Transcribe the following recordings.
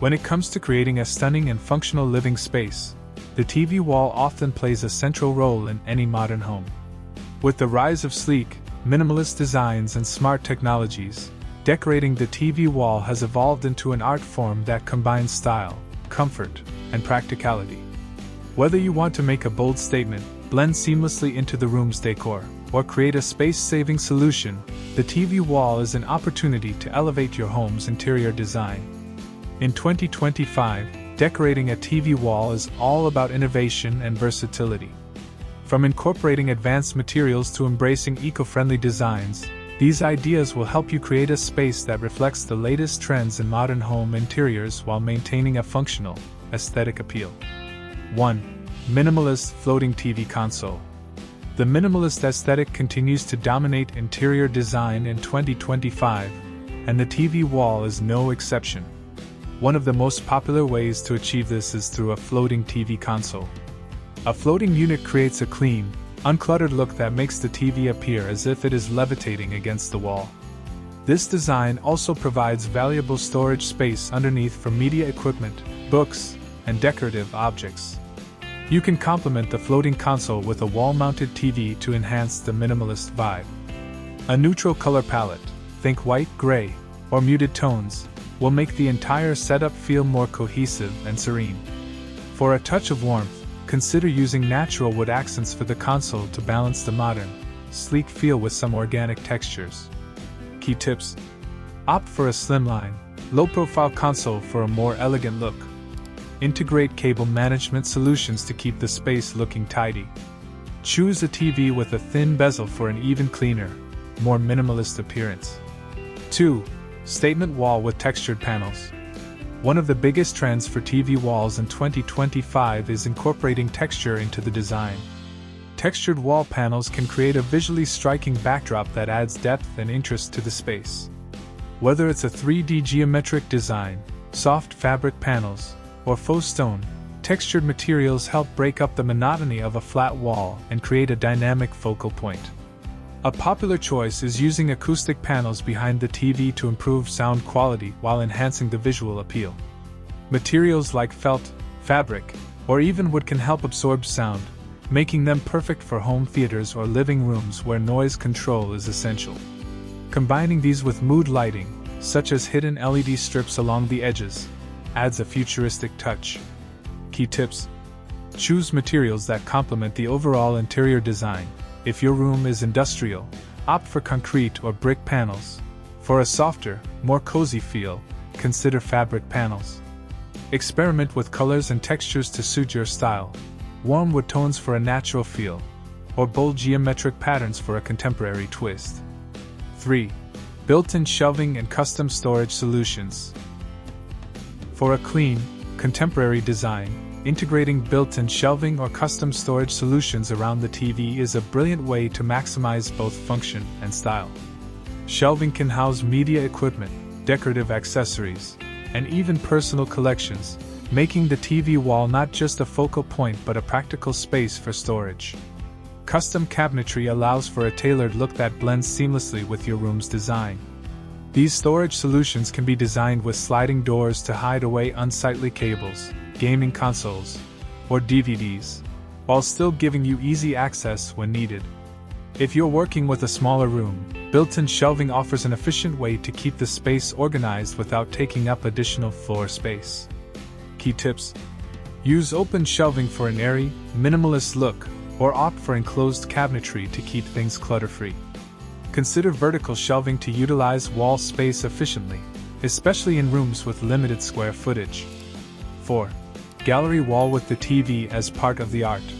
When it comes to creating a stunning and functional living space, the TV wall often plays a central role in any modern home. With the rise of sleek, minimalist designs and smart technologies, decorating the TV wall has evolved into an art form that combines style, comfort, and practicality. Whether you want to make a bold statement, blend seamlessly into the room's decor, or create a space-saving solution, the TV wall is an opportunity to elevate your home's interior design. In 2025, decorating a TV wall is all about innovation and versatility. From incorporating advanced materials to embracing eco-friendly designs, these ideas will help you create a space that reflects the latest trends in modern home interiors while maintaining a functional, aesthetic appeal. 1. Minimalist floating TV console. The minimalist aesthetic continues to dominate interior design in 2025, and the TV wall is no exception. One of the most popular ways to achieve this is through a floating TV console. A floating unit creates a clean, uncluttered look that makes the TV appear as if it is levitating against the wall. This design also provides valuable storage space underneath for media equipment, books, and decorative objects. You can complement the floating console with a wall-mounted TV to enhance the minimalist vibe. A neutral color palette, think white, gray, or muted tones, will make the entire setup feel more cohesive and serene. For a touch of warmth, consider using natural wood accents for the console to balance the modern, sleek feel with some organic textures. Key tips: opt for a slimline, low-profile console for a more elegant look. Integrate cable management solutions to keep the space looking tidy. Choose a TV with a thin bezel for an even cleaner, more minimalist appearance. 2. Statement wall with textured panels. One of the biggest trends for TV walls in 2025 is incorporating texture into the design. Textured wall panels can create a visually striking backdrop that adds depth and interest to the space. Whether it's a 3D geometric design, soft fabric panels, or faux stone, textured materials help break up the monotony of a flat wall and create a dynamic focal point. A popular choice is using acoustic panels behind the TV to improve sound quality while enhancing the visual appeal. Materials like felt, fabric, or even wood can help absorb sound, making them perfect for home theaters or living rooms where noise control is essential. Combining these with mood lighting, such as hidden LED strips along the edges, adds a futuristic touch. Key tips: choose materials that complement the overall interior design. If your room is industrial, opt for concrete or brick panels. For a softer, more cozy feel, consider fabric panels. Experiment with colors and textures to suit your style. Warm wood tones for a natural feel, or bold geometric patterns for a contemporary twist. 3. Built-in shelving and custom storage solutions. For a clean, contemporary design, integrating built-in shelving or custom storage solutions around the TV is a brilliant way to maximize both function and style. Shelving can house media equipment, decorative accessories, and even personal collections, making the TV wall not just a focal point but a practical space for storage. Custom cabinetry allows for a tailored look that blends seamlessly with your room's design. These storage solutions can be designed with sliding doors to hide away unsightly cables, gaming consoles, or DVDs, while still giving you easy access when needed. If you're working with a smaller room, built-in shelving offers an efficient way to keep the space organized without taking up additional floor space. Key tips: use open shelving for an airy, minimalist look, or opt for enclosed cabinetry to keep things clutter-free. Consider vertical shelving to utilize wall space efficiently, especially in rooms with limited square footage. 4. Gallery wall with the TV as part of the art.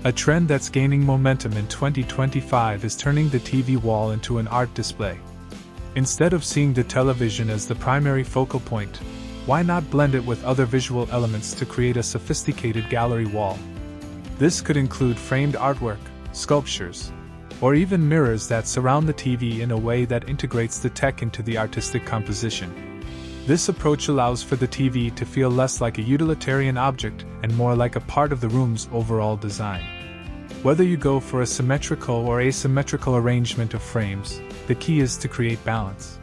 A trend that's gaining momentum in 2025 is turning the TV wall into an art display. Instead of seeing the television as the primary focal point, why not blend it with other visual elements to create a sophisticated gallery wall? This could include framed artwork, sculptures, or even mirrors that surround the TV in a way that integrates the tech into the artistic composition. This approach allows for the TV to feel less like a utilitarian object and more like a part of the room's overall design. Whether you go for a symmetrical or asymmetrical arrangement of frames, the key is to create balance.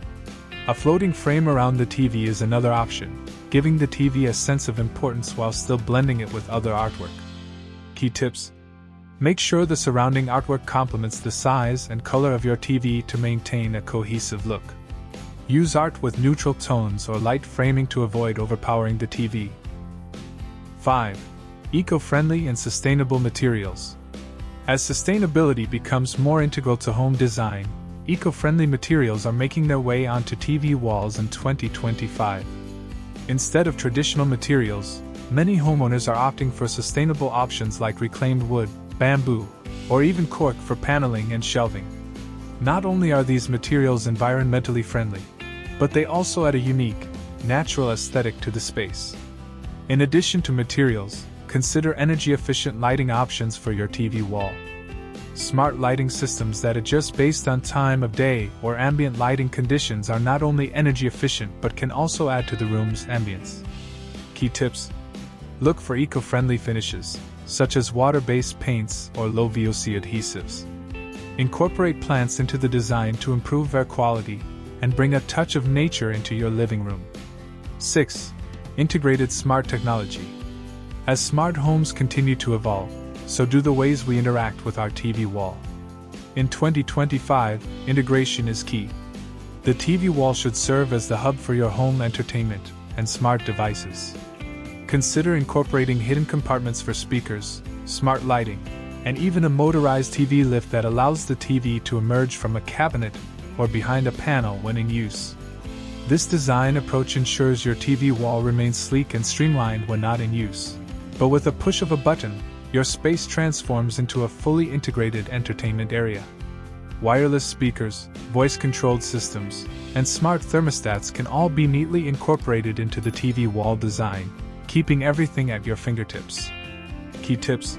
A floating frame around the TV is another option, giving the TV a sense of importance while still blending it with other artwork. Key tips: make sure the surrounding artwork complements the size and color of your TV to maintain a cohesive look. Use art with neutral tones or light framing to avoid overpowering the TV. 5. Eco-friendly and sustainable materials. As sustainability becomes more integral to home design, eco-friendly materials are making their way onto TV walls in 2025. Instead of traditional materials, many homeowners are opting for sustainable options like reclaimed wood, bamboo, or even cork for paneling and shelving. Not only are these materials environmentally friendly, but they also add a unique, natural aesthetic to the space. In addition to materials, consider energy-efficient lighting options for your TV wall. Smart lighting systems that adjust based on time of day or ambient lighting conditions are not only energy efficient but can also add to the room's ambience. Key tips: look for eco-friendly finishes, such as water-based paints or low VOC adhesives. Incorporate plants into the design to improve air quality and bring a touch of nature into your living room. 6. Integrated smart technology. As smart homes continue to evolve, so do the ways we interact with our TV wall. In 2025, integration is key. The TV wall should serve as the hub for your home entertainment and smart devices. Consider incorporating hidden compartments for speakers, smart lighting, and even a motorized TV lift that allows the TV to emerge from a cabinet or behind a panel when in use. This design approach ensures your TV wall remains sleek and streamlined when not in use. But with a push of a button, your space transforms into a fully integrated entertainment area. Wireless speakers, voice-controlled systems, and smart thermostats can all be neatly incorporated into the TV wall design, keeping everything at your fingertips. Key tips: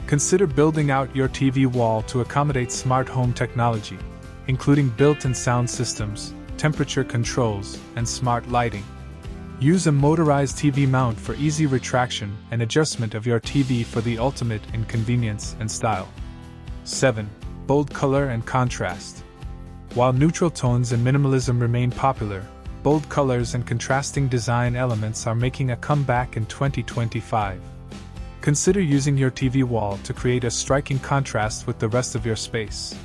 consider building out your TV wall to accommodate smart home technology, including built-in sound systems, temperature controls, and smart lighting. Use a motorized TV mount for easy retraction and adjustment of your TV for the ultimate in convenience and style. 7. Bold color and contrast. While neutral tones and minimalism remain popular, bold colors and contrasting design elements are making a comeback in 2025. Consider using your TV wall to create a striking contrast with the rest of your space.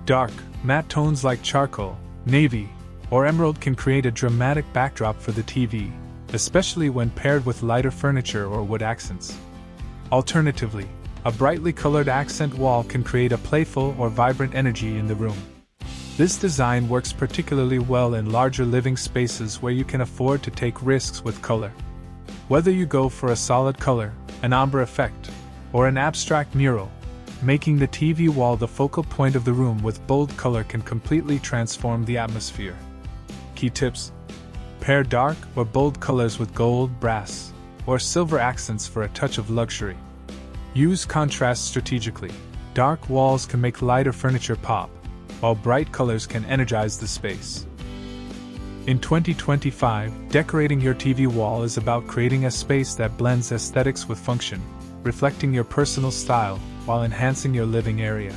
Dark, matte tones like charcoal, navy, or emerald can create a dramatic backdrop for the TV, especially when paired with lighter furniture or wood accents. Alternatively, a brightly colored accent wall can create a playful or vibrant energy in the room. This design works particularly well in larger living spaces where you can afford to take risks with color. Whether you go for a solid color, an ombre effect, or an abstract mural, making the TV wall the focal point of the room with bold color can completely transform the atmosphere. Key tips: pair dark or bold colors with gold, brass, or silver accents for a touch of luxury. Use contrast strategically. Dark walls can make lighter furniture pop, while bright colors can energize the space. In 2025, decorating your TV wall is about creating a space that blends aesthetics with function, reflecting your personal style while enhancing your living area.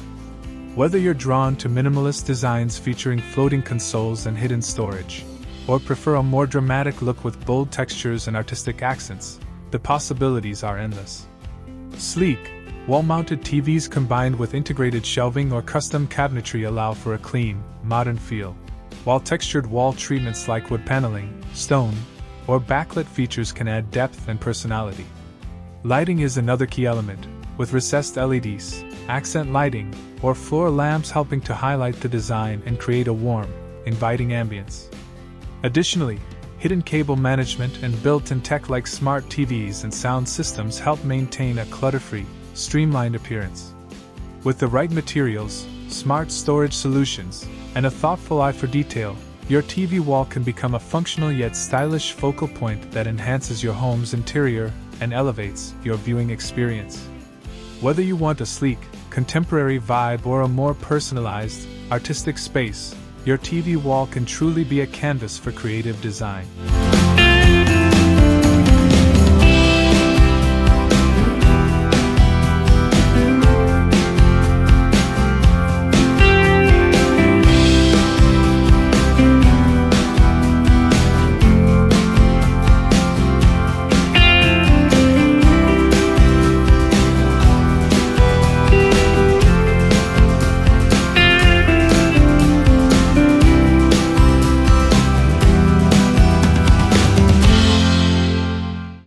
Whether you're drawn to minimalist designs featuring floating consoles and hidden storage, or prefer a more dramatic look with bold textures and artistic accents, the possibilities are endless. Sleek, wall-mounted TVs combined with integrated shelving or custom cabinetry allow for a clean, modern feel, while textured wall treatments like wood paneling, stone, or backlit features can add depth and personality. Lighting is another key element, with recessed LEDs, accent lighting, or floor lamps helping to highlight the design and create a warm, inviting ambience. Additionally, hidden cable management and built-in tech like smart TVs and sound systems help maintain a clutter-free, streamlined appearance. With the right materials, smart storage solutions, and a thoughtful eye for detail, your TV wall can become a functional yet stylish focal point that enhances your home's interior and elevates your viewing experience. Whether you want a sleek, contemporary vibe or a more personalized, artistic space, your TV wall can truly be a canvas for creative design.